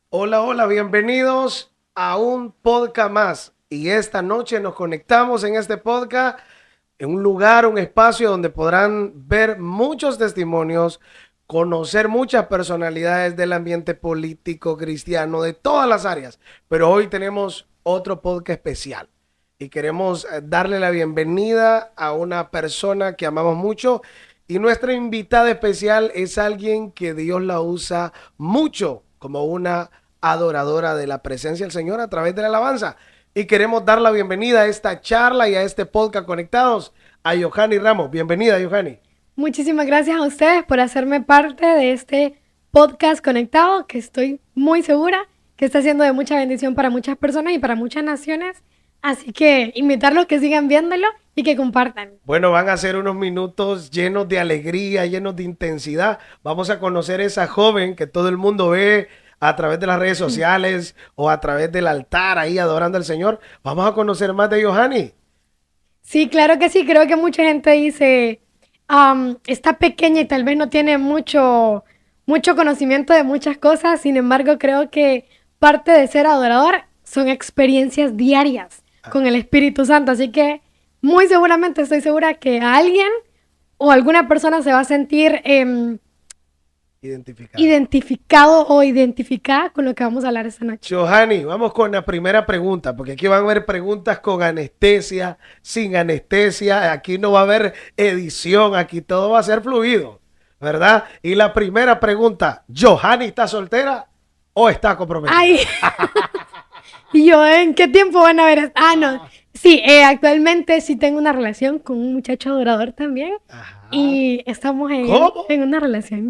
Hola, hola, bienvenidos a un podcast más. Y esta noche nos conectamos en este podcast, en un lugar, un espacio donde podrán ver muchos testimonios, conocer muchas personalidades del ambiente político, cristiano, de todas las áreas. Pero hoy tenemos otro podcast especial y queremos darle la bienvenida a una persona que amamos mucho. Y nuestra invitada especial es alguien que Dios la usa mucho como una adoradora de la presencia del Señor a través de la alabanza. Y queremos dar la bienvenida a esta charla y a este podcast conectados a Yohani Ramos. Bienvenida, Yohani. Muchísimas gracias a ustedes por hacerme parte de este podcast conectado, que estoy muy segura que está siendo de mucha bendición para muchas personas y para muchas naciones. Así que invitarlos que sigan viéndolo y que compartan. Bueno, van a ser unos minutos llenos de alegría, llenos de intensidad. Vamos a conocer a esa joven que todo el mundo ve a través de las redes sociales o a través del altar ahí adorando al Señor. Vamos a conocer más de Yohani. Sí, claro que sí. Creo que mucha gente dice, está pequeña y tal vez no tiene mucho conocimiento de muchas cosas. Sin embargo, creo que parte de ser adorador son experiencias diarias con el Espíritu Santo. Así que muy seguramente estoy segura que alguien o alguna persona se va a sentir identificado o identificada con lo que vamos a hablar esta noche. Yohani, vamos con la primera pregunta, porque aquí van a haber preguntas con anestesia, sin anestesia. Aquí no va a haber edición, aquí todo va a ser fluido, ¿verdad? Y la primera pregunta, ¿Yohani está soltera o está comprometida? Ay, ¿y yo en qué tiempo van a ver? No. Sí, actualmente sí tengo una relación con un muchacho adorador también. Ajá. Y estamos en una relación.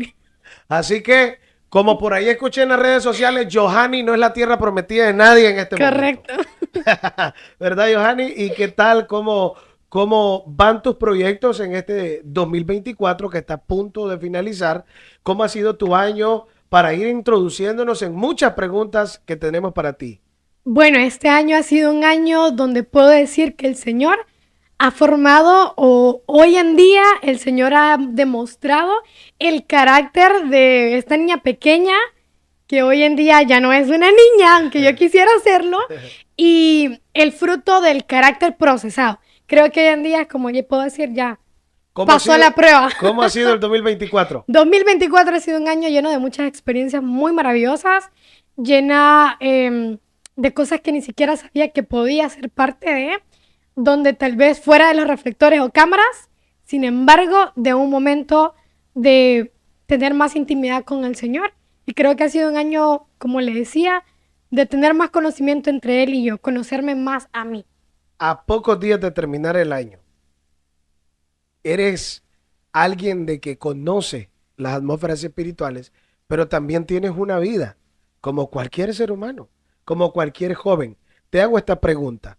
Así que, como por ahí escuché en las redes sociales, Yohani no es la tierra prometida de nadie en este Correcto. momento. ¿Verdad, Yohani? ¿Y qué tal? ¿Cómo van tus proyectos en este 2024 que está a punto de finalizar? ¿Cómo ha sido tu año para ir introduciéndonos en muchas preguntas que tenemos para ti? Bueno, este año ha sido un año donde puedo decir que el Señor ha formado, o hoy en día el Señor ha demostrado el carácter de esta niña pequeña, que hoy en día ya no es una niña, aunque yo quisiera hacerlo, y el fruto del carácter procesado. Creo que hoy en día, como yo puedo decir, ya pasó la prueba. ¿Cómo ha sido el 2024? 2024 ha sido un año lleno de muchas experiencias muy maravillosas, llena de cosas que ni siquiera sabía que podía ser parte de, donde tal vez fuera de los reflectores o cámaras, sin embargo, de un momento de tener más intimidad con el Señor. Y creo que ha sido un año, como le decía, de tener más conocimiento entre Él y yo, conocerme más a mí. A pocos días de terminar el año, eres alguien de que conoce las atmósferas espirituales, pero también tienes una vida, como cualquier ser humano, como cualquier joven. Te hago esta pregunta.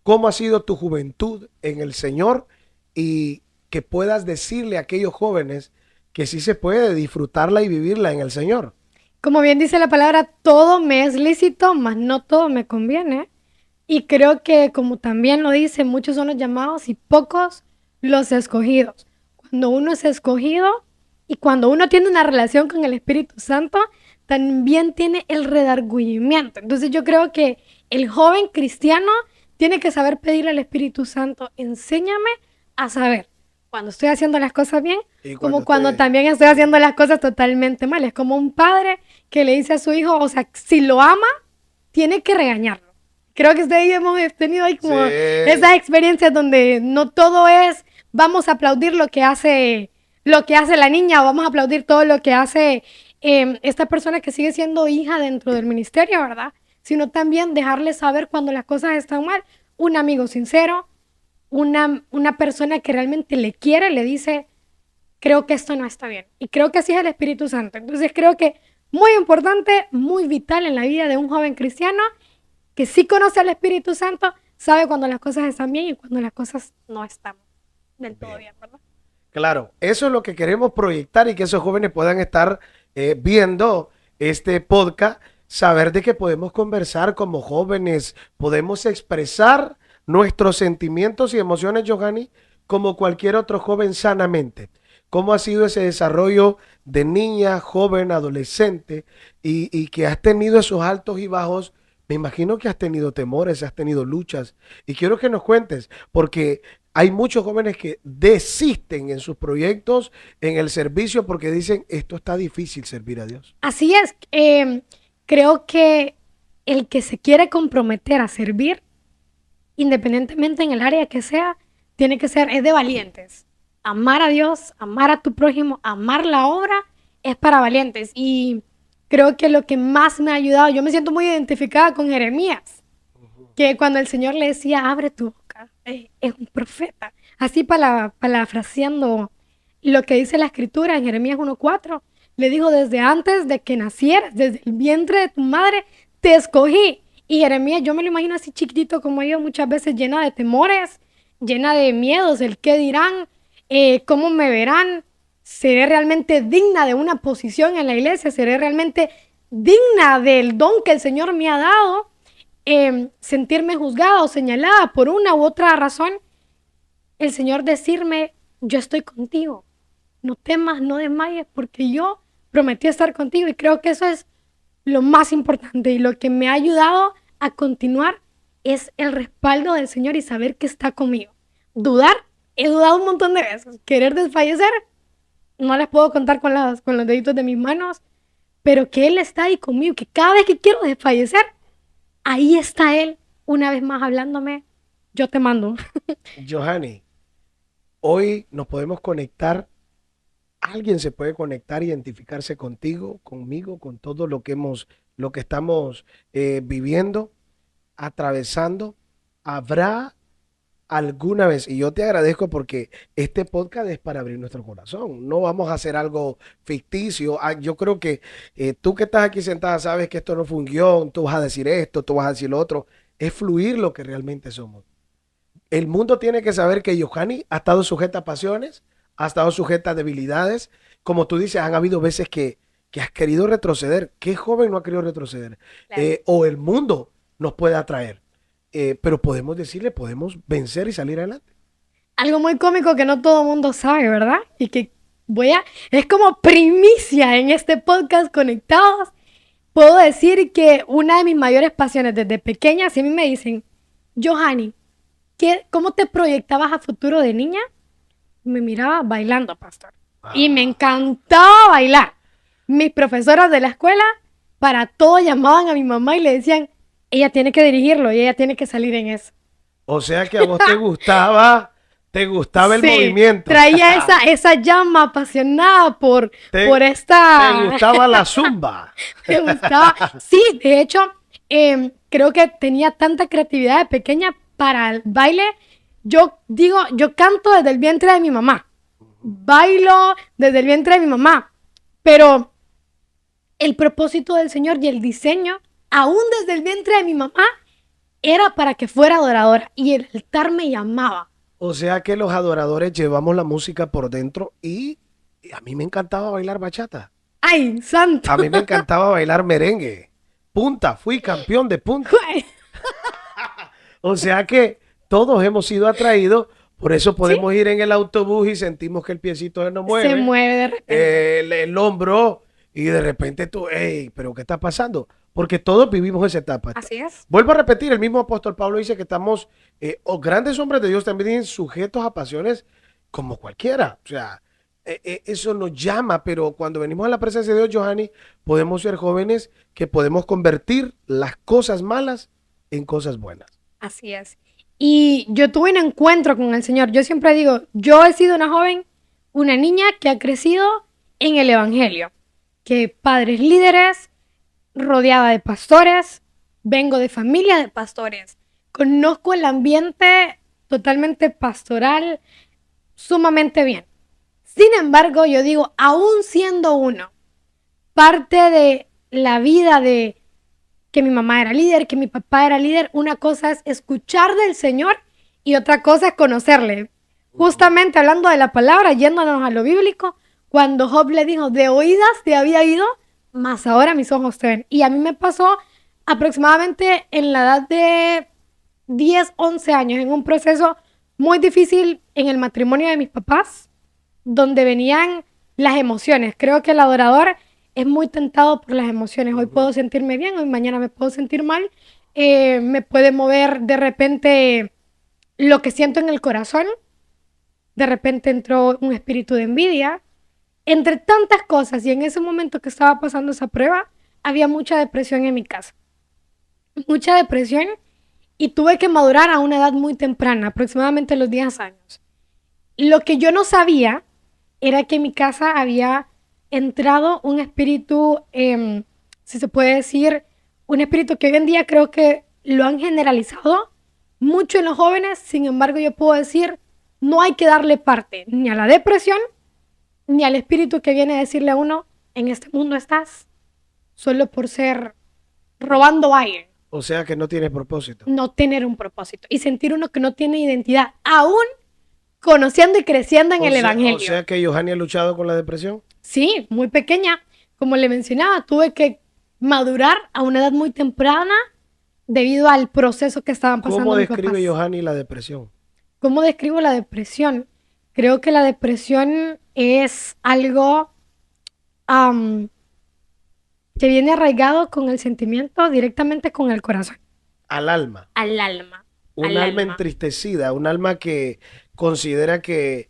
¿Cómo ha sido tu juventud en el Señor? Y que puedas decirle a aquellos jóvenes que sí se puede disfrutarla y vivirla en el Señor. Como bien dice la palabra, todo me es lícito, mas no todo me conviene. Y creo que, como también lo dice, muchos son los llamados y pocos los escogidos. Cuando uno es escogido y cuando uno tiene una relación con el Espíritu Santo, también tiene el redargüimiento. Entonces yo creo que el joven cristiano tiene que saber pedirle al Espíritu Santo, enséñame a saber cuando estoy haciendo las cosas bien, como cuando también estoy haciendo las cosas totalmente mal. Es como un padre que le dice a su hijo, o sea, si lo ama, tiene que regañarlo. Creo que ustedes hemos tenido ahí como esas experiencias donde no todo es, vamos a aplaudir lo que hace la niña, o vamos a aplaudir todo lo que hace esta persona que sigue siendo hija dentro del ministerio, ¿verdad? Sino también dejarle saber cuando las cosas están mal. Un amigo sincero, una persona que realmente le quiere, le dice, creo que esto no está bien. Y creo que así es el Espíritu Santo. Entonces creo que muy importante, muy vital en la vida de un joven cristiano, que sí conoce al Espíritu Santo, sabe cuando las cosas están bien y cuando las cosas no están del todo bien, ¿verdad? Claro, eso es lo que queremos proyectar y que esos jóvenes puedan estar viendo este podcast saber de que podemos conversar como jóvenes, podemos expresar nuestros sentimientos y emociones, Johanny, como cualquier otro joven sanamente. ¿Cómo ha sido ese desarrollo de niña, joven, adolescente y que has tenido esos altos y bajos? Me imagino que has tenido temores, has tenido luchas y quiero que nos cuentes porque hay muchos jóvenes que desisten en sus proyectos, en el servicio porque dicen esto está difícil servir a Dios. Así es. Creo que el que se quiere comprometer a servir, independientemente en el área que sea, tiene que ser, es de valientes. Amar a Dios, amar a tu prójimo, amar la obra, es para valientes. Y creo que lo que más me ha ayudado, yo me siento muy identificada con Jeremías, que cuando el Señor le decía, abre tu boca, es un profeta. Así parafraseando lo que dice la Escritura en Jeremías 1:4, le dijo, desde antes de que nacieras, desde el vientre de tu madre, te escogí. Y Jeremías, yo me lo imagino así chiquitito como yo, muchas veces llena de temores, llena de miedos, el qué dirán, cómo me verán, seré realmente digna de una posición en la iglesia, seré realmente digna del don que el Señor me ha dado, sentirme juzgada o señalada por una u otra razón, el Señor decirme, yo estoy contigo, no temas, no desmayes, porque yo prometí estar contigo. Y creo que eso es lo más importante y lo que me ha ayudado a continuar es el respaldo del Señor y saber que está conmigo. Dudar, he dudado un montón de veces. Querer desfallecer, no les puedo contar con los deditos de mis manos, pero que Él está ahí conmigo, que cada vez que quiero desfallecer, ahí está Él, una vez más hablándome, yo te mando. Johanny, hoy nos podemos conectar. Alguien se puede conectar, identificarse contigo, conmigo, con todo lo que estamos viviendo, atravesando. ¿Habrá alguna vez? Y yo te agradezco porque este podcast es para abrir nuestro corazón. No vamos a hacer algo ficticio. Yo creo que tú que estás aquí sentada sabes que esto no fue un guión. Tú vas a decir esto, tú vas a decir lo otro. Es fluir lo que realmente somos. El mundo tiene que saber que Johanny ha estado sujeta a pasiones, ha estado sujeta a debilidades. Como tú dices, han habido veces que has querido retroceder. ¿Qué joven no ha querido retroceder? Claro. O el mundo nos puede atraer. Pero podemos decirle, podemos vencer y salir adelante. Algo muy cómico que no todo el mundo sabe, ¿verdad? Y que es como primicia en este podcast Conectados. Puedo decir que una de mis mayores pasiones desde pequeña, si a mí me dicen, Johanny, ¿cómo te proyectabas a futuro de niña? Me miraba bailando, pastor. Y me encantaba bailar. Mis profesoras de la escuela, para todo llamaban a mi mamá y le decían, ella tiene que dirigirlo y ella tiene que salir en eso. O sea que a vos te gustaba el Sí, movimiento. traía esa llama apasionada por Te esta... gustaba la zumba. Me gustaba. Sí, de hecho, creo que tenía tanta creatividad de pequeña para el baile. Yo canto desde el vientre de mi mamá. Bailo desde el vientre de mi mamá. Pero el propósito del Señor y el diseño, aún desde el vientre de mi mamá, era para que fuera adoradora. Y el altar me llamaba. O sea que los adoradores llevamos la música por dentro y a mí me encantaba bailar bachata. ¡Ay, santo! A mí me encantaba bailar merengue. Punta, fui campeón de punta. O sea que todos hemos sido atraídos, por eso podemos ir en el autobús y sentimos que el piecito se nos mueve. Se mueve de repente. El hombro y de repente tú, hey, ¿pero qué está pasando? Porque todos vivimos esa etapa. Así es. Vuelvo a repetir, el mismo apóstol Pablo dice que estamos, grandes hombres de Dios también sujetos a pasiones como cualquiera. O sea, eso nos llama, pero cuando venimos a la presencia de Dios, Johanny, podemos ser jóvenes que podemos convertir las cosas malas en cosas buenas. Así es. Y yo tuve un encuentro con el Señor. Yo siempre digo, yo he sido una joven, una niña que ha crecido en el Evangelio. Que padres líderes, rodeada de pastores, vengo de familia de pastores. Conozco el ambiente totalmente pastoral, sumamente bien. Sin embargo, yo digo, aún siendo uno, parte de la vida de que mi mamá era líder, que mi papá era líder, una cosa es escuchar del Señor y otra cosa es conocerle. Justamente hablando de la palabra, yéndonos a lo bíblico, cuando Job le dijo, de oídas te había ido, más ahora mis ojos te ven. Y a mí me pasó aproximadamente en la edad de 10, 11 años, en un proceso muy difícil en el matrimonio de mis papás, donde venían las emociones. Creo que el adorador es muy tentado por las emociones. Hoy puedo sentirme bien, hoy mañana me puedo sentir mal. Me puede mover de repente lo que siento en el corazón. De repente entró un espíritu de envidia. Entre tantas cosas, y en ese momento que estaba pasando esa prueba, había mucha depresión en mi casa. Mucha depresión, y tuve que madurar a una edad muy temprana, aproximadamente a los 10 años. Lo que yo no sabía era que en mi casa había entrado un espíritu, si se puede decir, un espíritu que hoy en día creo que lo han generalizado mucho en los jóvenes. Sin embargo, yo puedo decir, no hay que darle parte ni a la depresión, ni al espíritu que viene a decirle a uno, en este mundo estás, solo por ser robando aire. O sea que no tiene propósito. No tener un propósito y sentir uno que no tiene identidad, aún conociendo y creciendo en el evangelio. O sea que Johanny ha luchado con la depresión. Sí, muy pequeña. Como le mencionaba, tuve que madurar a una edad muy temprana debido al proceso que estaban pasando ¿Cómo mis papás. describe Johanny la depresión? ¿Cómo describo la depresión? Creo que la depresión es algo que viene arraigado con el sentimiento, directamente con el corazón. Al alma. Al alma. Un alma entristecida, un alma que considera que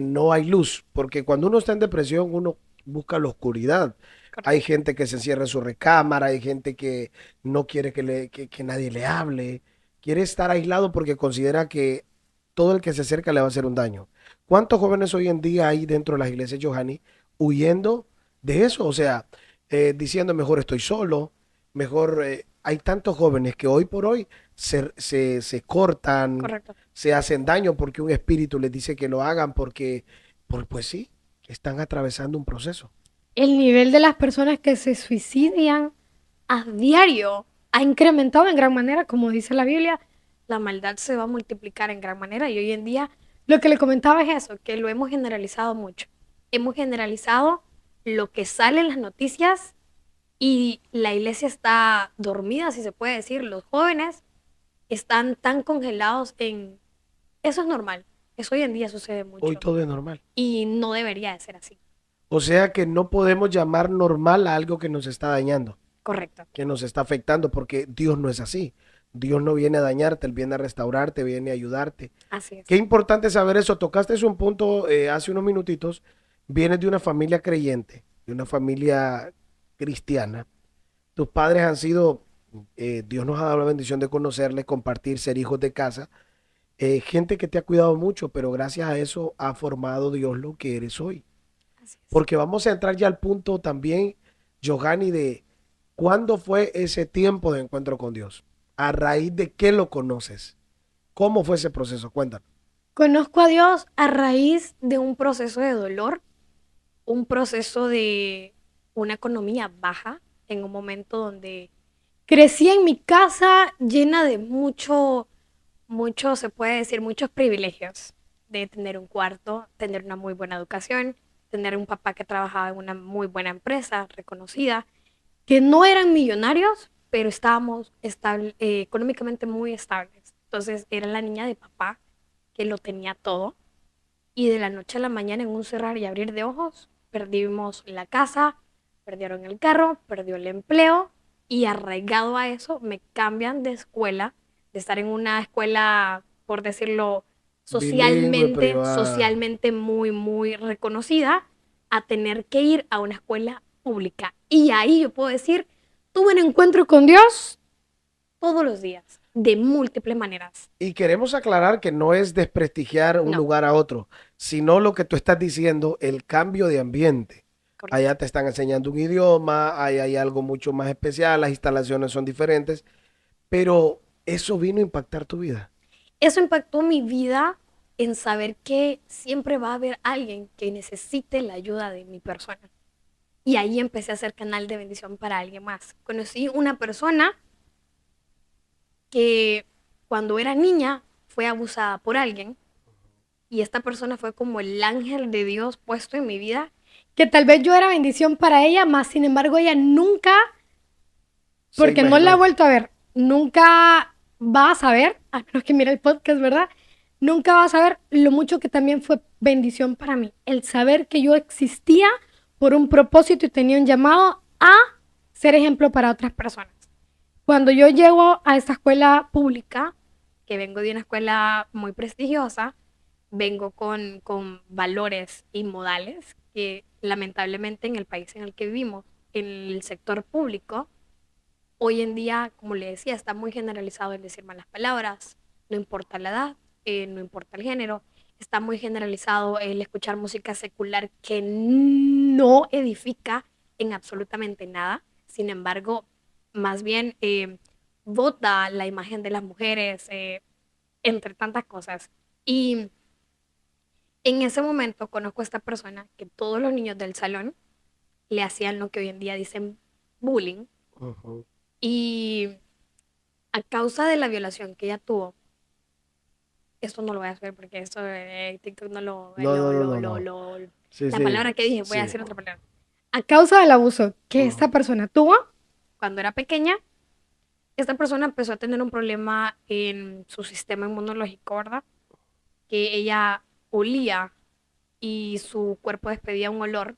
no hay luz, porque cuando uno está en depresión uno busca la oscuridad. Correcto. Hay gente que se encierra en su recámara, hay gente que no quiere que nadie le hable, quiere estar aislado porque considera que todo el que se acerca le va a hacer un daño. ¿Cuántos jóvenes hoy en día hay dentro de las iglesias, Johanny, huyendo de eso? O sea, diciendo mejor estoy solo, mejor... hay tantos jóvenes que hoy por hoy se cortan, Correcto. se hacen daño porque un espíritu les dice que lo hagan porque, pues sí, están atravesando un proceso. El nivel de las personas que se suicidan a diario ha incrementado en gran manera. Como dice la Biblia, la maldad se va a multiplicar en gran manera, y hoy en día lo que le comentaba es eso, que lo hemos generalizado mucho. Hemos generalizado lo que sale en las noticias, y la iglesia está dormida, si se puede decir. Los jóvenes están tan congelados en... Eso es normal. Eso hoy en día sucede mucho. Hoy todo es normal. Y no debería de ser así. O sea que no podemos llamar normal a algo que nos está dañando, Correcto. que nos está afectando, porque Dios no es así. Dios no viene a dañarte, Él viene a restaurarte, viene a ayudarte. Así es. Qué importante saber eso. Tocaste un punto hace unos minutitos. Vienes de una familia creyente, de una familia cristiana. Tus padres han sido, Dios nos ha dado la bendición de conocerles, compartir, ser hijos de casa. Gente que te ha cuidado mucho, pero gracias a eso ha formado Dios lo que eres hoy. Así es. Porque vamos a entrar ya al punto también, Johanny, de cuándo fue ese tiempo de encuentro con Dios. ¿A raíz de qué lo conoces? ¿Cómo fue ese proceso? Cuéntanos. Conozco a Dios a raíz de un proceso de dolor, un proceso de una economía baja, en un momento donde crecí en mi casa llena de mucho, se puede decir, muchos privilegios, de tener un cuarto, tener una muy buena educación, tener un papá que trabajaba en una muy buena empresa reconocida, que no eran millonarios, pero estábamos económicamente muy estables. Entonces era la niña de papá que lo tenía todo, y de la noche a la mañana, en un cerrar y abrir de ojos, perdimos la casa, perdieron el carro, perdió el empleo, y arraigado a eso me cambian de escuela, de estar en una escuela, por decirlo, Bilingüe, socialmente muy, muy reconocida, a tener que ir a una escuela pública. Y ahí yo puedo decir, tuve un encuentro con Dios todos los días, de múltiples maneras. Y queremos aclarar que no es desprestigiar un No. lugar a otro, sino lo que tú estás diciendo, el cambio de ambiente. Correcto. Allá te están enseñando un idioma, allá hay algo mucho más especial, las instalaciones son diferentes, pero eso vino a impactar tu vida. Eso impactó mi vida, en saber que siempre va a haber alguien que necesite la ayuda de mi persona. Y ahí empecé a ser canal de bendición para alguien más. Conocí una persona que cuando era niña fue abusada por alguien, y esta persona fue como el ángel de Dios puesto en mi vida, que tal vez yo era bendición para ella, más sin embargo ella nunca, porque no la he vuelto a ver, nunca va a saber, a menos que mire el podcast, ¿verdad? Nunca va a saber lo mucho que también fue bendición para mí. El saber que yo existía por un propósito y tenía un llamado a ser ejemplo para otras personas. Cuando yo llego a esta escuela pública, que vengo de una escuela muy prestigiosa, vengo con valores y modales que lamentablemente en el país en el que vivimos, en el sector público, hoy en día, como le decía, está muy generalizado el decir malas palabras, no importa la edad, no importa el género, está muy generalizado el escuchar música secular que no edifica en absolutamente nada, sin embargo, más bien vota la imagen de las mujeres, entre tantas cosas. Y en ese momento conozco a esta persona que todos los niños del salón le hacían lo que hoy en día dicen bullying. Ujú. Y a causa de la violación que ella tuvo, esto no lo voy a hacer porque esto TikTok no lo, No. Sí, la sí, palabra que dije, voy a sí. decir otra palabra. A causa del abuso que esta Ujú. persona tuvo cuando era pequeña, esta persona empezó a tener un problema en su sistema inmunológico, ¿verdad? Que ella olía y su cuerpo despedía un olor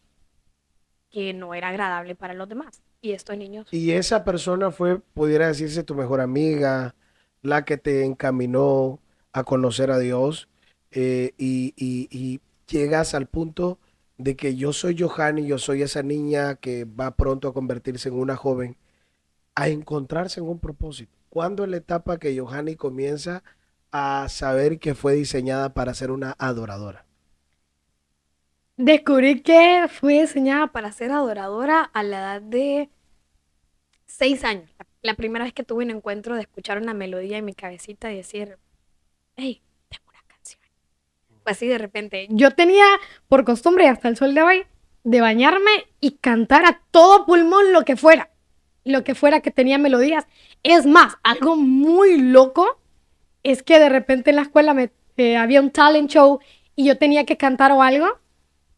que no era agradable para los demás. Y estos niños, Y esa persona fue, pudiera decirse, tu mejor amiga, la que te encaminó a conocer a Dios, y llegas al punto de que yo soy Johanny, yo soy esa niña que va pronto a convertirse en una joven, a encontrarse en un propósito. ¿Cuándo es la etapa que Johanny comienza a saber que fue diseñada para ser una adoradora? descubrí que fui diseñada para ser adoradora a la edad de 6 años. La primera vez que tuve un encuentro de escuchar una melodía en mi cabecita y decir, hey, tengo una canción. Fue así de repente. Yo tenía por costumbre, y hasta el sol de hoy, de bañarme y cantar a todo pulmón lo que fuera que tenía melodías. Es más, algo muy loco es que de repente en la escuela había un talent show y yo tenía que cantar o algo.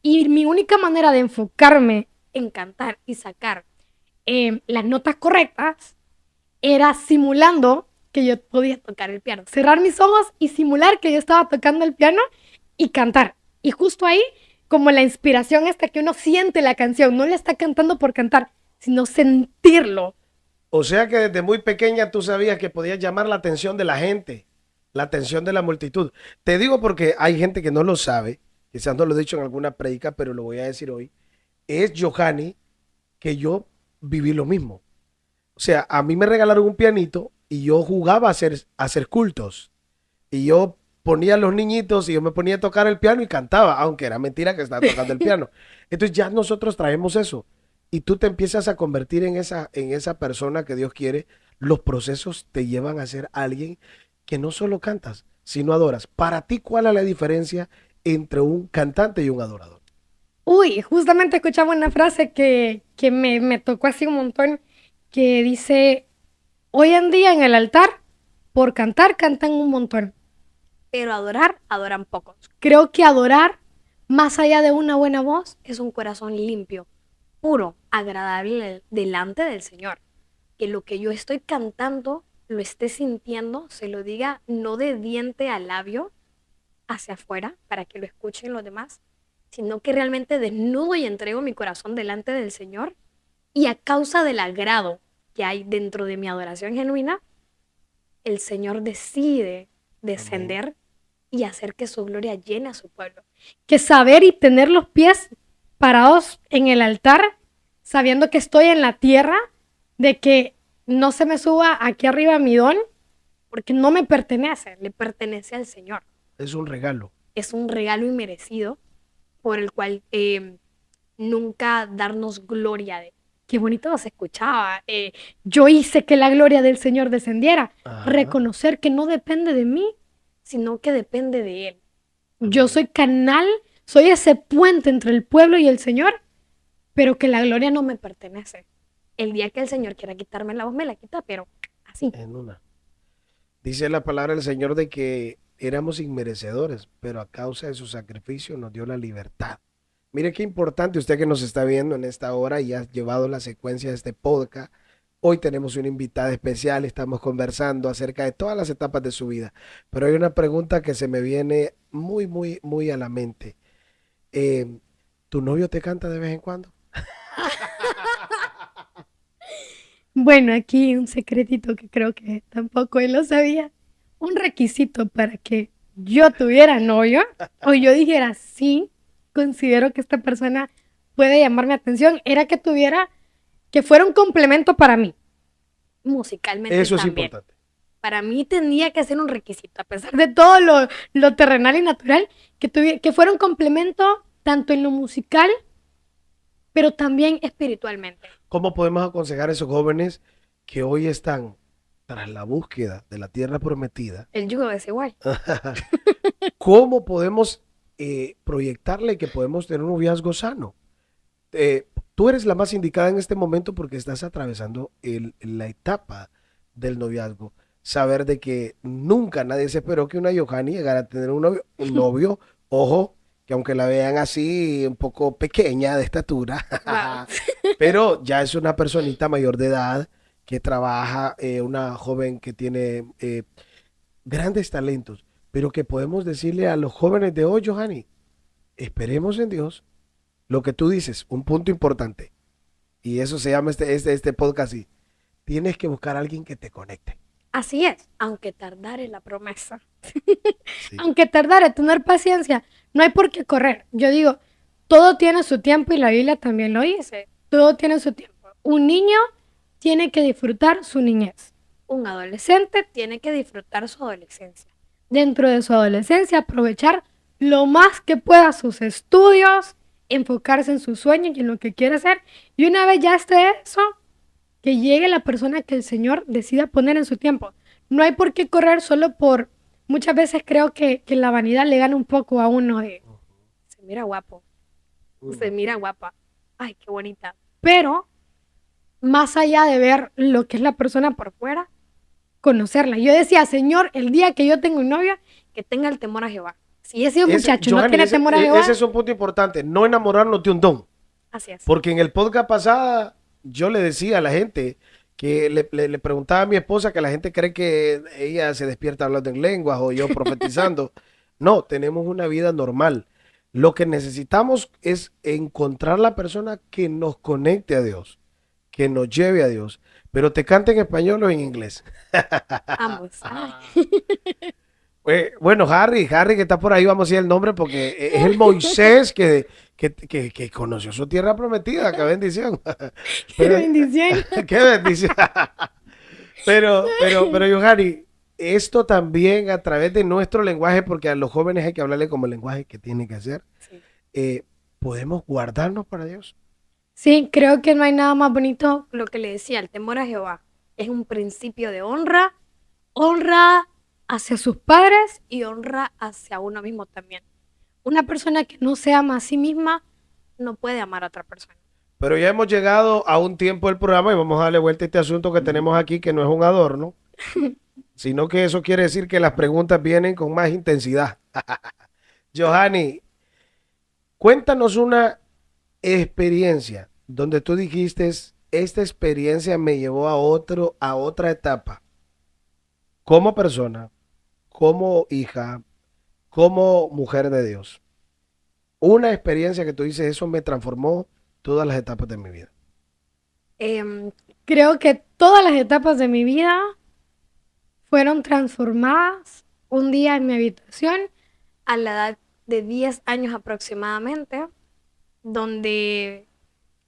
Y mi única manera de enfocarme en cantar y sacar las notas correctas era simulando que yo podía tocar el piano. Cerrar mis ojos y simular que yo estaba tocando el piano y cantar. Y justo ahí, como la inspiración esta que uno siente la canción, no la está cantando por cantar, sino sentirlo. O sea que desde muy pequeña tú sabías que podías llamar la atención de la gente, la atención de la multitud. Te digo porque hay gente que no lo sabe, quizás no lo he dicho en alguna predica, pero lo voy a decir hoy. Es Johanny que yo viví lo mismo. O sea, a mí me regalaron un pianito y yo jugaba a hacer cultos. Y yo ponía a los niñitos y yo me ponía a tocar el piano y cantaba, aunque era mentira que estaba tocando el piano. Entonces ya nosotros traemos eso y tú te empiezas a convertir en esa persona que Dios quiere. Los procesos te llevan a ser alguien que no solo cantas, sino adoras. Para ti, ¿cuál es la diferencia entre un cantante y un adorador? Uy, justamente escuchaba una frase que me tocó así un montón, que dice, hoy en día en el altar, por cantar, cantan un montón, pero adorar, adoran pocos. Creo que adorar, más allá de una buena voz, es un corazón limpio, puro, agradable delante del Señor. Que lo que yo estoy cantando, lo esté sintiendo, se lo diga no de diente a labio hacia afuera para que lo escuchen los demás, sino que realmente desnudo y entrego mi corazón delante del Señor y a causa del agrado que hay dentro de mi adoración genuina, el Señor decide Amén. descender y hacer que su gloria llene a su pueblo. Que saber y tener los pies parados en el altar, sabiendo que estoy en la tierra, de que no se me suba aquí arriba mi don, porque no me pertenece, le pertenece al Señor. Es un regalo. Es un regalo inmerecido por el cual nunca darnos gloria de. Qué bonito se escuchaba. Yo hice que la gloria del Señor descendiera. Ajá. Reconocer que no depende de mí, sino que depende de Él. Yo Amén. soy canal, soy ese puente entre el pueblo y el Señor, pero que la gloria no me pertenece. El día que el Señor quiera quitarme la voz, me la quita, pero así. En una. Dice la palabra del Señor de que éramos inmerecedores, pero a causa de su sacrificio nos dio la libertad. Mire qué importante usted que nos está viendo en esta hora y ha llevado la secuencia de este podcast. Hoy tenemos una invitada especial, estamos conversando acerca de todas las etapas de su vida. Pero hay una pregunta que se me viene muy, muy, muy a la mente. Eh, ¿Tu novio te canta de vez en cuando? Bueno, aquí un secretito que creo que tampoco él lo sabía. Un requisito para que yo tuviera novio o yo dijera sí, considero que esta persona puede llamar mi atención, era que fuera un complemento para mí, musicalmente Eso es también. importante. Para mí tenía que ser un requisito, a pesar de todo lo terrenal y natural, que fuera un complemento tanto en lo musical, pero también espiritualmente. ¿Cómo podemos aconsejar a esos jóvenes que hoy están tras la búsqueda de la tierra prometida? El yugo desigual. ¿Cómo podemos proyectarle que podemos tener un noviazgo sano? Tú eres la más indicada en este momento porque estás atravesando la etapa del noviazgo. Saber de que nunca nadie se esperó que una Johanny llegara a tener un novio, ojo, que aunque la vean así un poco pequeña de estatura, Wow. pero ya es una personita mayor de edad que trabaja, una joven que tiene grandes talentos, pero que podemos decirle a los jóvenes de hoy, Johanny, esperemos en Dios. Lo que tú dices, un punto importante, y eso se llama este podcast así, tienes que buscar a alguien que te conecte. Así es, aunque tardare la promesa. Sí. Aunque tardare, tener paciencia. No hay por qué correr. Yo digo, todo tiene su tiempo y la Biblia también lo dice. Todo tiene su tiempo. Un niño tiene que disfrutar su niñez. Un adolescente tiene que disfrutar su adolescencia. Dentro de su adolescencia, aprovechar lo más que pueda sus estudios, enfocarse en sus sueños y en lo que quiere hacer. Y una vez ya esté eso, que llegue la persona que el Señor decida poner en su tiempo. No hay por qué correr solo por... Muchas veces creo que la vanidad le gana un poco a uno de... Se mira guapo, se mira guapa, ay, qué bonita. Pero, más allá de ver lo que es la persona por fuera, conocerla. Yo decía, Señor, el día que yo tengo un novio, que tenga el temor a Jehová. Si ese muchacho no Johanny, tiene temor a Jehová, ese es un punto importante, no enamorarnos de un don. así es. Porque en el podcast pasada yo le decía a la gente que le preguntaba a mi esposa que la gente cree que ella se despierta hablando en lenguas o yo profetizando. No, tenemos una vida normal. Lo que necesitamos es encontrar la persona que nos conecte a Dios, que nos lleve a Dios. Pero te canta en español o en inglés. Ambos. Ay. Bueno, Harry que está por ahí, vamos a decir el nombre porque es el Moisés que conoció su tierra prometida. Qué bendición. Qué Pero, bendición. qué bendición. Pero, Yohari, esto también a través de nuestro lenguaje, porque a los jóvenes hay que hablarle como el lenguaje que tienen que hacer, Sí. podemos guardarnos para Dios. Sí, creo que no hay nada más bonito, lo que le decía, el temor a Jehová. Es un principio de honra, honra hacia sus padres y honra hacia uno mismo también. Una persona que no se ama a sí misma no puede amar a otra persona. Pero ya hemos llegado a un tiempo del programa y vamos a darle vuelta a este asunto que tenemos aquí, que no es un adorno, sino que eso quiere decir que las preguntas vienen con más intensidad. Johanny, cuéntanos una experiencia donde tú dijiste, esta experiencia me llevó a otra etapa, como persona, como hija, como mujer de Dios. Una experiencia que tú dices, eso me transformó todas las etapas de mi vida. Em, Creo que todas las etapas de mi vida fueron transformadas un día en mi habitación a la edad de 10 años aproximadamente, donde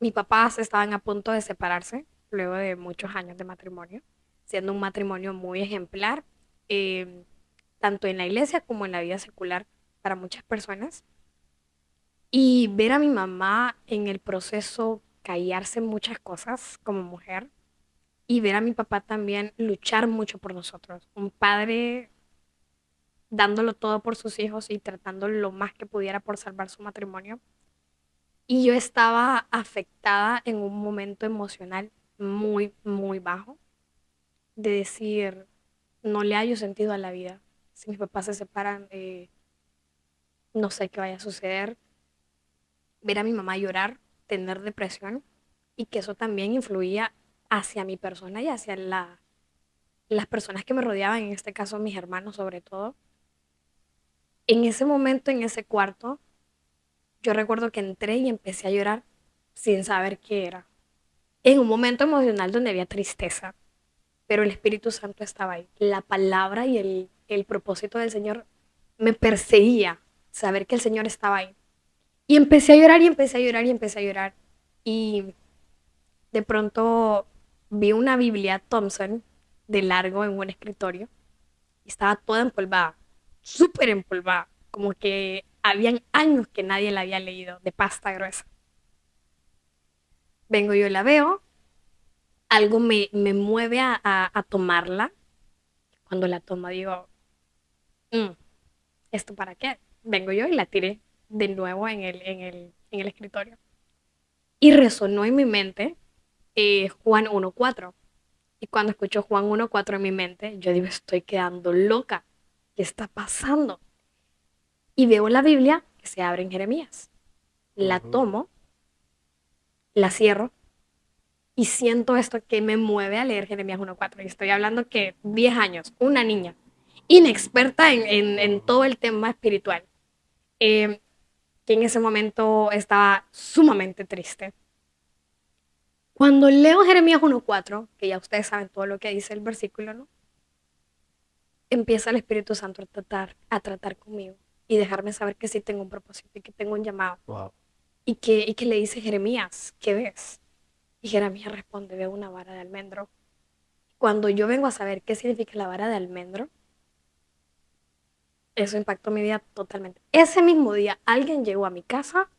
mis papás estaban a punto de separarse luego de muchos años de matrimonio, siendo un matrimonio muy ejemplar, eh, tanto en la iglesia como en la vida secular para muchas personas. Y ver a mi mamá en el proceso callarse en muchas cosas como mujer y ver a mi papá también luchar mucho por nosotros. Un padre dándolo todo por sus hijos y tratando lo más que pudiera por salvar su matrimonio. Y yo estaba afectada en un momento emocional muy, muy bajo, de decir, no le hallo sentido a la vida. Si mis papás se separan, no sé qué vaya a suceder. ver a mi mamá llorar, tener depresión, y que eso también influía hacia mi persona y hacia las personas que me rodeaban, en este caso mis hermanos sobre todo. En ese momento, en ese cuarto, yo recuerdo que entré y empecé a llorar sin saber qué era. En un momento emocional donde había tristeza, pero el Espíritu Santo estaba ahí. La palabra y el propósito del Señor me perseguía, saber que el Señor estaba ahí. Y empecé a llorar y empecé a llorar y empecé a llorar. Y de pronto vi una Biblia Thompson de largo en un escritorio y estaba toda empolvada, súper empolvada, como que habían años que nadie la había leído, de pasta gruesa. Vengo yo, la veo, algo me mueve a tomarla. Cuando la tomo digo, "Mm, ¿esto para qué?". Vengo yo y la tiré de nuevo en el escritorio. Y resonó en mi mente Juan 1:4. Y cuando escucho Juan 1:4 en mi mente, yo digo, estoy quedando loca. ¿Qué está pasando? Y veo la Biblia que se abre en Jeremías. La tomo, la cierro y siento esto que me mueve a leer Jeremías 1:4. Y estoy hablando que 10 años, una niña, inexperta en todo el tema espiritual, que en ese momento estaba sumamente triste. Cuando leo Jeremías 1:4, que ya ustedes saben todo lo que dice el versículo, ¿no? Empieza el Espíritu Santo a tratar conmigo y dejarme saber que sí tengo un propósito y que tengo un llamado. Wow. Y que le dice, Jeremías, ¿qué ves? Y Jeremías responde, veo una vara de almendro. Cuando yo vengo a saber qué significa la vara de almendro, eso impactó mi vida totalmente. Ese mismo día alguien llegó a mi casa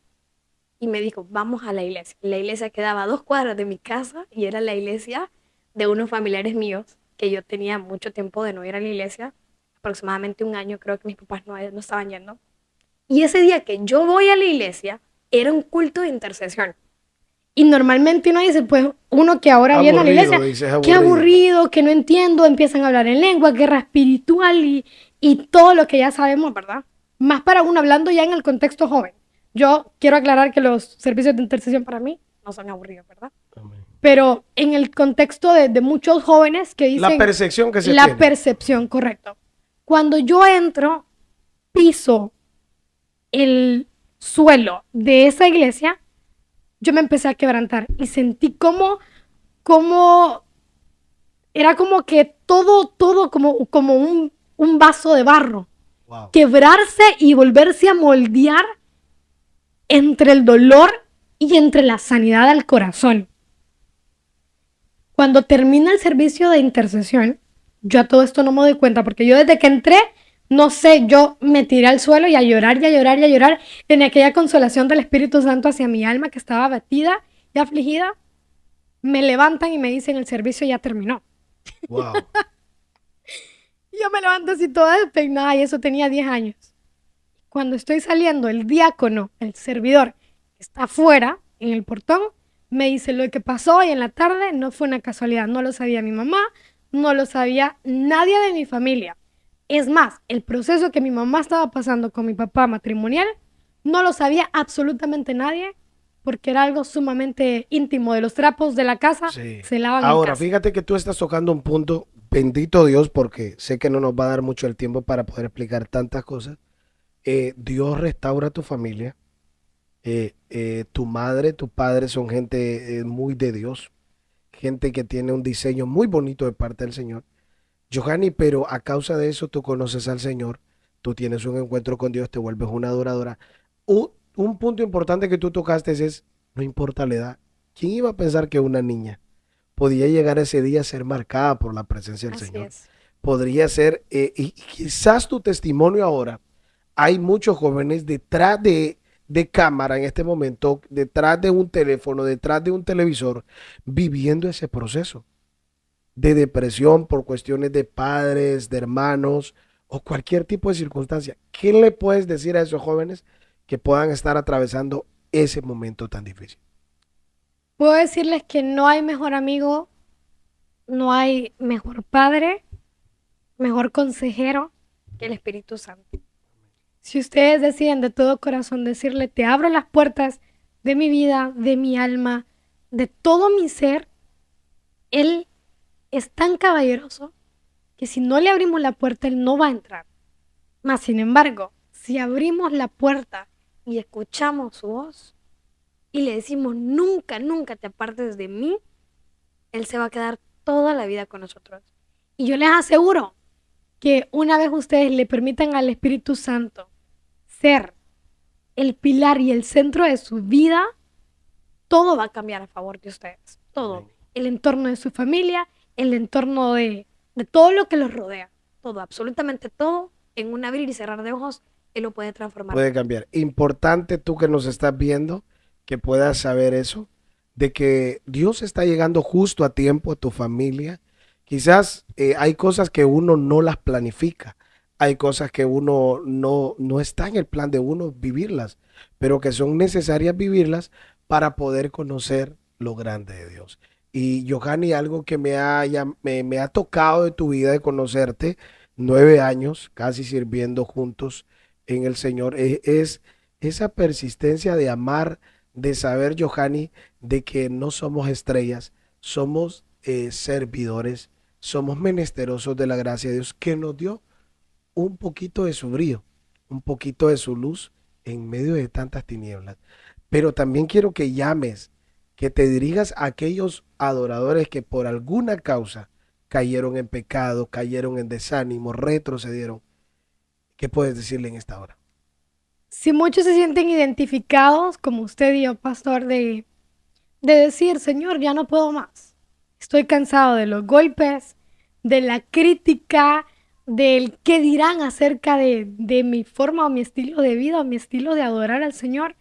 y me dijo, vamos a la iglesia. La iglesia quedaba a 2 cuadras de mi casa y era la iglesia de unos familiares míos que yo tenía mucho tiempo de no ir a la iglesia, aproximadamente un año, creo que mis papás no estaban yendo. Y ese día que yo voy a la iglesia, era un culto de intercesión. Y normalmente uno dice, pues uno que ahora viene a la iglesia, qué aburrido, que no entiendo, empiezan a hablar en lengua, guerra espiritual y todo lo que ya sabemos, ¿verdad? Más para uno hablando ya en el contexto joven. Yo quiero aclarar que los servicios de intercesión para mí no son aburridos, ¿verdad? Amén. Pero en el contexto de muchos jóvenes que dicen... La percepción que se tiene. La percepción, correcto. Cuando yo entro, piso el suelo de esa iglesia, yo me empecé a quebrantar y sentí como era como que todo como un vaso de barro. Wow. Quebrarse y volverse a moldear entre el dolor y entre la sanidad del corazón. Cuando termina el servicio de intercesión, yo a todo esto no me doy cuenta, porque yo desde que entré, no sé, yo me tiré al suelo y a llorar y a llorar y a llorar en aquella consolación del Espíritu Santo hacia mi alma que estaba abatida y afligida. Me levantan y me dicen, el servicio ya terminó. Wow. Yo me levanto así toda despeinada y eso tenía 10 años. Cuando estoy saliendo, el diácono, el servidor, que está afuera, en el portón, me dice lo que pasó hoy en la tarde no fue una casualidad. No lo sabía mi mamá, no lo sabía nadie de mi familia. Es más, el proceso que mi mamá estaba pasando con mi papá matrimonial, no lo sabía absolutamente nadie, porque era algo sumamente íntimo. De los trapos de la casa se lavan en Ahora, casa. fíjate que tú estás tocando un punto, bendito Dios, porque sé que no nos va a dar mucho el tiempo para poder explicar tantas cosas. Dios restaura tu familia. Tu madre, tu padre son gente muy de Dios, gente que tiene un diseño muy bonito de parte del Señor. Johanny, pero a causa de eso tú conoces al Señor, tú tienes un encuentro con Dios, te vuelves una adoradora. Un punto importante que tú tocaste es, no importa la edad, ¿quién iba a pensar que una niña podía llegar ese día a ser marcada por la presencia del Así Señor? es. Podría ser, y quizás tu testimonio ahora, hay muchos jóvenes detrás de cámara en este momento, detrás de un teléfono, detrás de un televisor, viviendo ese proceso de depresión por cuestiones de padres, de hermanos o cualquier tipo de circunstancia. ¿Qué le puedes decir a esos jóvenes que puedan estar atravesando ese momento tan difícil? Puedo decirles que no hay mejor amigo, no hay mejor padre, mejor consejero que el Espíritu Santo. Si ustedes deciden de todo corazón decirle, te abro las puertas de mi vida, de mi alma, de todo mi ser. Él es tan caballeroso que si no le abrimos la puerta, Él no va a entrar. Mas, sin embargo, si abrimos la puerta y escuchamos su voz y le decimos, nunca, nunca te apartes de mí, Él se va a quedar toda la vida con nosotros. Y yo les aseguro que una vez ustedes le permitan al Espíritu Santo ser el pilar y el centro de su vida, todo va a cambiar a favor de ustedes. Todo. Amén. El entorno de su familia, el entorno de todo lo que los rodea. Todo, absolutamente todo, en un abrir y cerrar de ojos, Él lo puede transformar. Puede cambiar. Importante tú que nos estás viendo, que puedas saber eso, de que Dios está llegando justo a tiempo a tu familia. Quizás hay cosas que uno no las planifica, hay cosas que uno no está en el plan de uno vivirlas, pero que son necesarias vivirlas para poder conocer lo grande de Dios. Y Johanny, algo que me ha tocado de tu vida, de conocerte, 9 años casi sirviendo juntos en el Señor, es esa persistencia de amar, de saber, Johanny, de que no somos estrellas, somos servidores, somos menesterosos de la gracia de Dios que nos dio un poquito de su brillo, un poquito de su luz en medio de tantas tinieblas. Pero también quiero que llames, que te dirigas a aquellos adoradores que por alguna causa cayeron en pecado, cayeron en desánimo, retrocedieron. ¿Qué puedes decirle en esta hora? Si muchos se sienten identificados, como usted y yo, pastor, de decir, Señor, ya no puedo más. Estoy cansado de los golpes, de la crítica, del qué dirán acerca de mi forma o mi estilo de vida o mi estilo de adorar al Señor,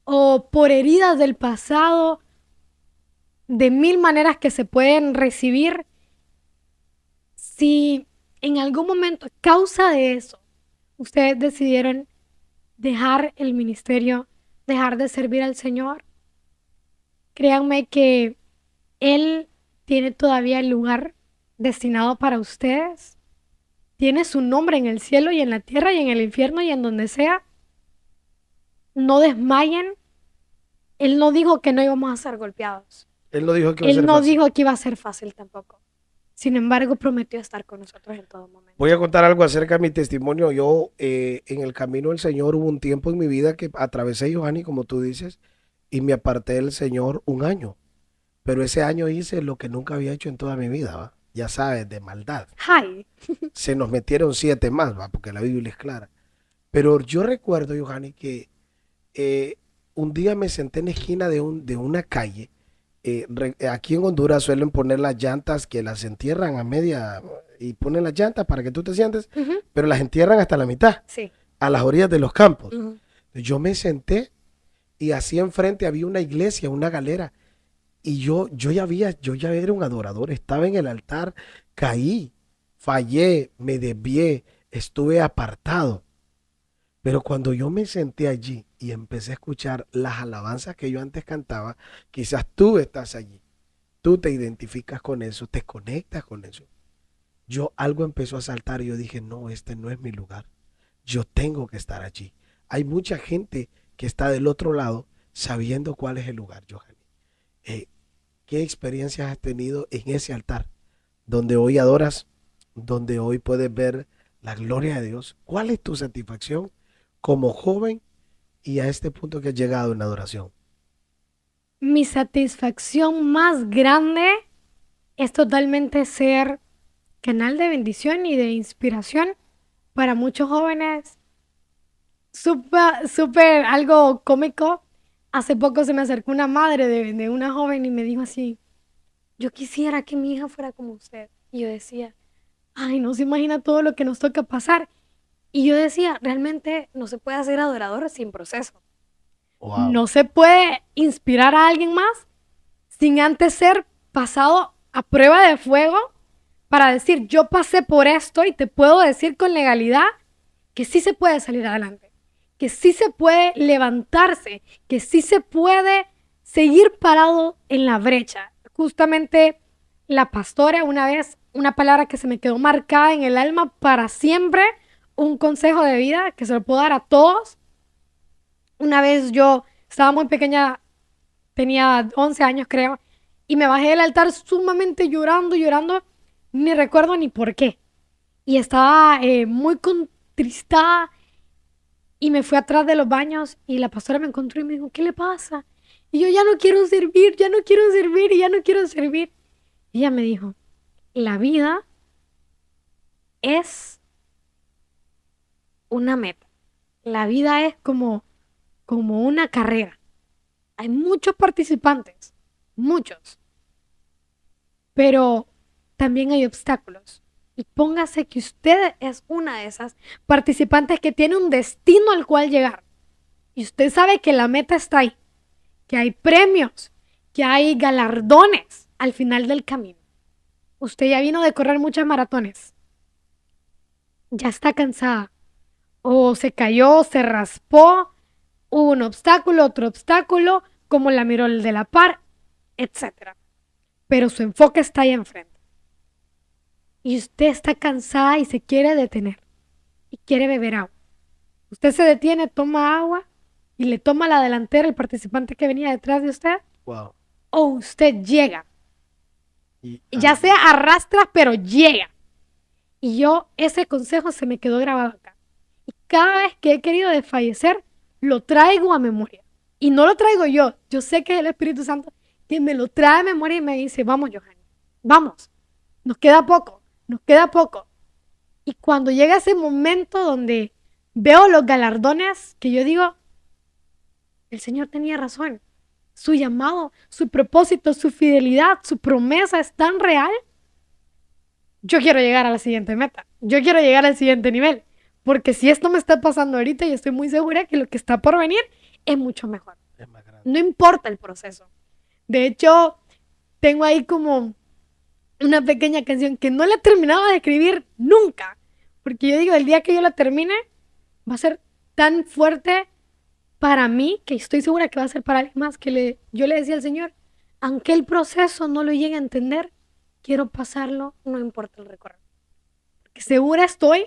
o por heridas del pasado, de mil maneras que se pueden recibir. Si en algún momento, a causa de eso, ustedes decidieron dejar el ministerio, dejar de servir al Señor, créanme que Él tiene todavía el lugar destinado para ustedes. Tiene su nombre en el cielo y en la tierra y en el infierno y en donde sea. No desmayen. Él no dijo que no íbamos a ser golpeados. Él no dijo que iba a Él ser no fácil. dijo que iba a ser fácil tampoco. Sin embargo, prometió estar con nosotros en todo momento. Voy a contar algo acerca de mi testimonio. Yo, en el camino del Señor, hubo un tiempo en mi vida que atravesé, Johanny, como tú dices, y me aparté del Señor un año. Pero ese año hice lo que nunca había hecho en toda mi vida, ¿va? Ya sabes, de maldad. ¡Ay! Se nos metieron 7 más, ¿va? Porque la Biblia es clara. Pero yo recuerdo, Johanny, que un día me senté en la esquina de una calle. Aquí en Honduras suelen poner las llantas que las entierran a media y ponen las llantas para que tú te sientes, Ujú. pero las entierran hasta la mitad, Sí. a las orillas de los campos. Ujú. Yo me senté y así enfrente había una iglesia, una galera, y yo ya era un adorador, estaba en el altar, caí, fallé, me desvié, estuve apartado. Pero cuando yo me senté allí y empecé a escuchar las alabanzas que yo antes cantaba, quizás tú estás allí, tú te identificas con eso, te conectas con eso. Yo algo empezó a saltar y yo dije, no, este no es mi lugar. Yo tengo que estar allí. Hay mucha gente que está del otro lado sabiendo cuál es el lugar, Johanny. ¿Qué experiencias has tenido en ese altar donde hoy adoras, donde hoy puedes ver la gloria de Dios? ¿Cuál es tu satisfacción como joven y a este punto que has llegado en la adoración? Mi satisfacción más grande es totalmente ser canal de bendición y de inspiración para muchos jóvenes. Súper algo cómico. Hace poco se me acercó una madre de una joven y me dijo así, yo quisiera que mi hija fuera como usted. Y yo decía, ay, no se imagina todo lo que nos toca pasar. Y yo decía, realmente no se puede hacer adorador sin proceso. Wow. No se puede inspirar a alguien más sin antes ser pasado a prueba de fuego para decir, yo pasé por esto y te puedo decir con legalidad que sí se puede salir adelante, que sí se puede levantarse, que sí se puede seguir parado en la brecha. Justamente la pastora una vez, una palabra que se me quedó marcada en el alma para siempre, un consejo de vida que se lo puedo dar a todos. Una vez yo estaba muy pequeña tenía 11 años creo, y me bajé del altar sumamente llorando, ni recuerdo ni por qué. Y estaba muy contristada y me fui atrás de los baños y la pastora me encontró y me dijo, ¿qué le pasa? Y yo ya no quiero servir y ya no quiero servir. Y ella me dijo, la vida es una meta. La vida es como una carrera. Hay muchos participantes, muchos, pero también hay obstáculos. Y póngase que usted es una de esas participantes que tiene un destino al cual llegar. Y usted sabe que la meta está ahí, que hay premios, que hay galardones al final del camino. Usted ya vino de correr muchas maratones. Ya está cansada. O se cayó, se raspó, hubo un obstáculo, otro obstáculo, como la miró el de la par, etc. Pero su enfoque está ahí enfrente. Y usted está cansada y se quiere detener. Y quiere beber agua. Usted se detiene, toma agua y le toma la delantera el participante que venía detrás de usted. Wow. O usted llega. Y, Ya sea arrastra, pero llega. Y ese consejo se me quedó grabado acá. Y cada vez que he querido desfallecer, lo traigo a memoria. Y no lo traigo yo sé que es el Espíritu Santo que me lo trae a memoria y me dice, vamos, Johanny, vamos, nos queda poco. Y cuando llega ese momento donde veo los galardones, que yo digo, el Señor tenía razón. Su llamado, su propósito, su fidelidad, su promesa es tan real. Yo quiero llegar a la siguiente meta. Yo quiero llegar al siguiente nivel. Porque si esto me está pasando ahorita, yo estoy muy segura que lo que está por venir es mucho mejor. es más grande. No importa el proceso. De hecho, tengo ahí como una pequeña canción que no la he terminado de escribir nunca. Porque yo digo, el día que yo la termine, va a ser tan fuerte para mí, que estoy segura que va a ser para alguien más, que yo le decía al Señor, aunque el proceso no lo llegue a entender, quiero pasarlo, no importa el recorrido. Porque segura estoy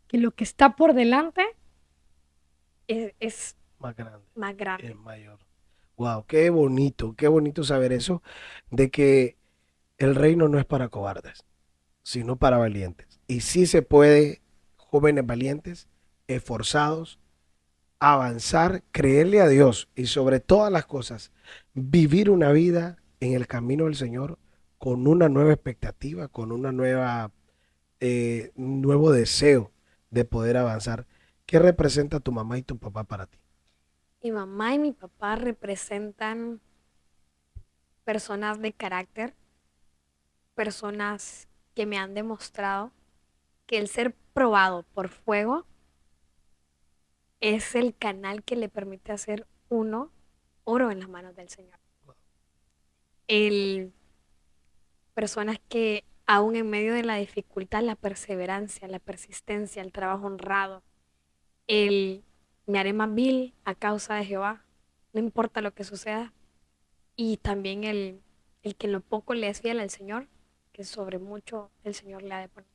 que lo que está por delante es Más grande. más grande. Es mayor. Wow, qué bonito saber eso, de que el reino no es para cobardes, sino para valientes. Y sí se puede, jóvenes valientes, esforzados, avanzar, creerle a Dios y sobre todas las cosas, vivir una vida en el camino del Señor con una nueva expectativa, con una nuevo deseo de poder avanzar. ¿Qué representa tu mamá y tu papá para ti? Mi mamá y mi papá representan personas de carácter, personas que me han demostrado que el ser probado por fuego es el canal que le permite hacer uno oro en las manos del Señor. Personas que aún en medio de la dificultad, la perseverancia, la persistencia, el trabajo honrado, me haré más vil a causa de Jehová, no importa lo que suceda. Y también el que en lo poco le es fiel al Señor, que sobre mucho el Señor le ha de poner.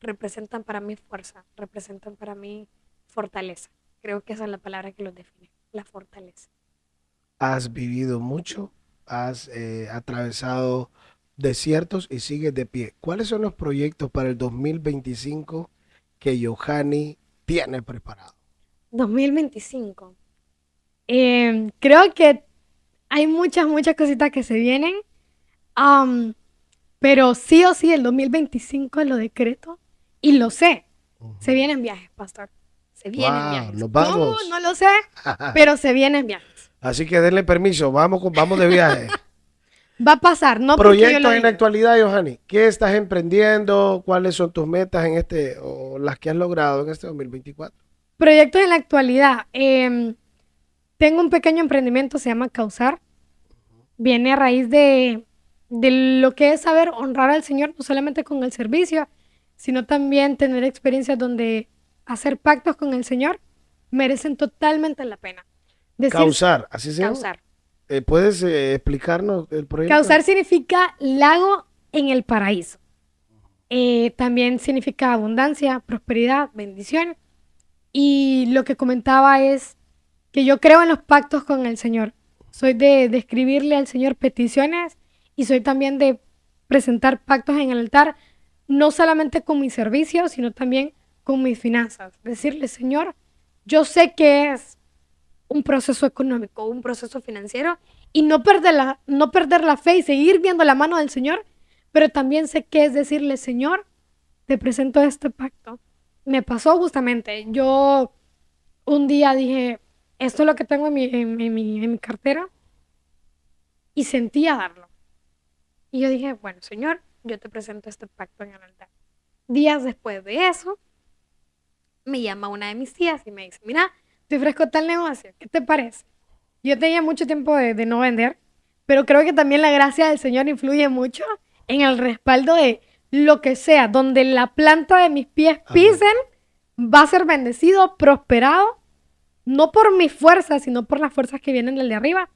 Representan para mí fuerza, representan para mí fortaleza. Creo que esa es la palabra que los define, la fortaleza. Has vivido mucho, has atravesado desiertos y sigues de pie. ¿Cuáles son los proyectos para el 2025 que Johanny tiene preparado? 2025. Creo que hay muchas cositas que se vienen, pero sí o sí el 2025 lo decreto y lo sé. Se vienen viajes, pastor. Se vienen viajes. Nos vamos. ¿Cómo? No lo sé, pero se vienen viajes. Así que denle permiso, vamos de viaje. Va a pasar, no porque yo lo Proyectos en diga. la actualidad, Johanny. ¿Qué estás emprendiendo? ¿Cuáles son tus metas o las que has logrado en este 2024? Proyectos en la actualidad. Tengo un pequeño emprendimiento, se llama Causar. Viene a raíz de lo que es saber honrar al Señor, no solamente con el servicio, sino también tener experiencias donde hacer pactos con el Señor merecen totalmente la pena. Causar, así se llama. Causar. ¿Puedes explicarnos el proyecto? Causar significa lago en el paraíso. También significa abundancia, prosperidad, bendición. Y lo que comentaba es que yo creo en los pactos con el Señor. soy de escribirle al Señor peticiones y soy también de presentar pactos en el altar, no solamente con mis servicios, sino también con mis finanzas. Decirle, Señor, yo sé que es un proceso económico, un proceso financiero, y no perder la fe y seguir viendo la mano del Señor, pero también sé que es decirle, Señor, te presento este pacto. Me pasó justamente, yo un día dije, esto es lo que tengo en mi cartera, y sentía darlo. Y yo dije, bueno, Señor, yo te presento este pacto en el altar. Días después de eso, me llama una de mis tías y me dice, mira, te ofrezco tal negocio, ¿qué te parece? Yo tenía mucho tiempo de no vender, pero creo que también la gracia del Señor influye mucho en el respaldo de lo que sea, donde la planta de mis pies pisen, va a ser bendecido, prosperado, no por mis fuerzas, sino por las fuerzas que vienen del de arriba.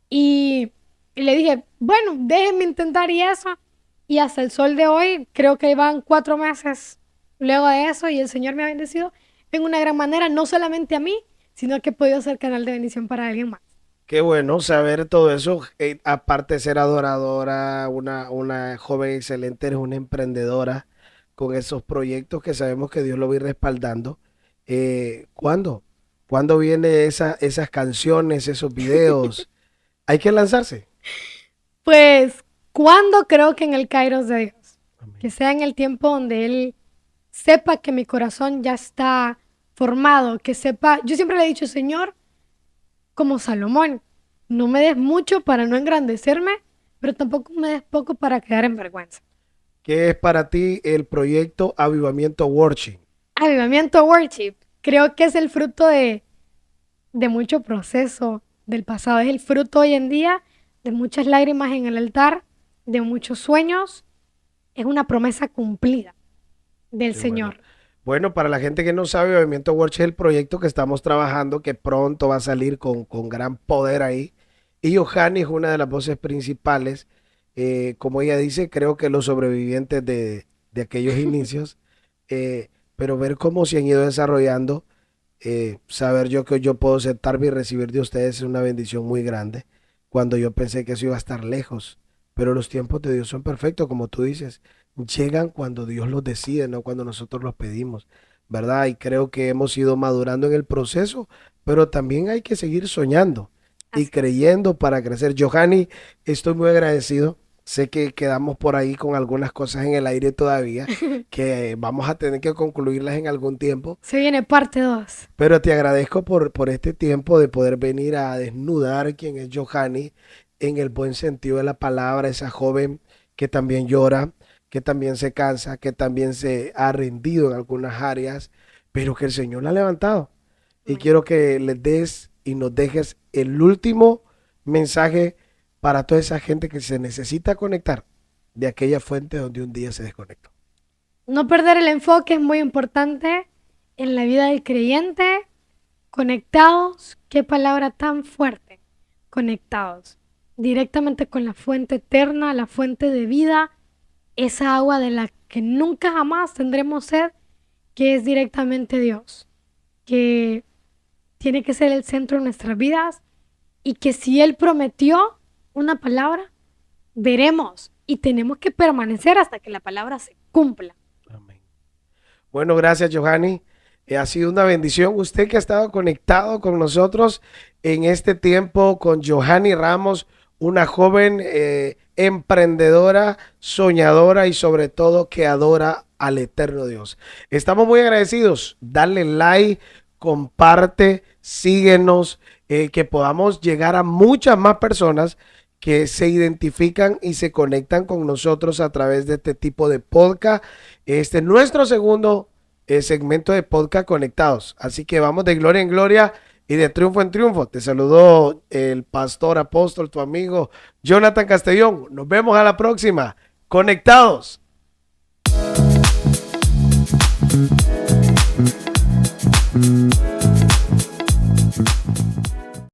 Y le dije, bueno, déjenme intentar y eso. Y hasta el sol de hoy, creo que van 4 meses luego de eso y el Señor me ha bendecido en una gran manera, no solamente a mí, sino que he podido ser canal de bendición para alguien más. Qué bueno saber todo eso. Aparte de ser adoradora, una joven excelente, eres una emprendedora con esos proyectos que sabemos que Dios lo va a ir respaldando. ¿Cuándo? ¿Cuándo vienen esas canciones, esos videos? Hay que lanzarse. Pues, ¿cuándo? Creo que en el Kairos de Dios. Amén. Que sea en el tiempo donde Él sepa que mi corazón ya está formado, que sepa, yo siempre le he dicho, Señor, como Salomón, no me des mucho para no engrandecerme, pero tampoco me des poco para quedar en vergüenza. ¿Qué es para ti el proyecto Avivamiento Worship? Avivamiento Worship, creo que es el fruto de mucho proceso del pasado, es el fruto hoy en día de muchas lágrimas en el altar, de muchos sueños, es una promesa cumplida del Qué Señor. bueno. Bueno, para la gente que no sabe, Avivamiento Worship es el proyecto que estamos trabajando, que pronto va a salir con gran poder ahí. Y Johanny es una de las voces principales. Como ella dice, creo que los sobrevivientes de aquellos inicios, pero ver cómo se han ido desarrollando, saber yo que yo puedo sentarme y recibir de ustedes es una bendición muy grande. Cuando yo pensé que eso iba a estar lejos, pero los tiempos de Dios son perfectos, como tú dices, llegan cuando Dios los decide, no cuando nosotros los pedimos, ¿verdad? Y creo que hemos ido madurando en el proceso, pero también hay que seguir soñando y Así es. creyendo para crecer. Johanny, estoy muy agradecido. Sé que quedamos por ahí con algunas cosas en el aire todavía, que vamos a tener que concluirlas en algún tiempo, Se viene parte 2. pero te agradezco por este tiempo de poder venir a desnudar quién es Johanny en el buen sentido de la palabra, esa joven que también llora, que también se cansa, que también se ha rendido en algunas áreas, pero que el Señor la ha levantado. Y Amén. quiero que les des y nos dejes el último mensaje para toda esa gente que se necesita conectar de aquella fuente donde un día se desconectó. No perder el enfoque es muy importante en la vida del creyente. Conectados, qué palabra tan fuerte. Conectados directamente con la fuente eterna, la fuente de vida, esa agua de la que nunca jamás tendremos sed, que es directamente Dios, que tiene que ser el centro de nuestras vidas y que si Él prometió una palabra, veremos y tenemos que permanecer hasta que la palabra se cumpla. Amén. Bueno, gracias, Johanny. Ha sido una bendición. Usted que ha estado conectado con nosotros en este tiempo con Johanny Ramos, una joven emprendedora, soñadora y sobre todo que adora al eterno Dios. Estamos muy agradecidos. Dale like, comparte, síguenos, que podamos llegar a muchas más personas que se identifican y se conectan con nosotros a través de este tipo de podcast. Este es nuestro segundo segmento de podcast conectados. Así que vamos de gloria en gloria y de triunfo en triunfo. Te saludó el pastor apóstol, tu amigo Jonathan Castellón. Nos vemos a la próxima. Conectados.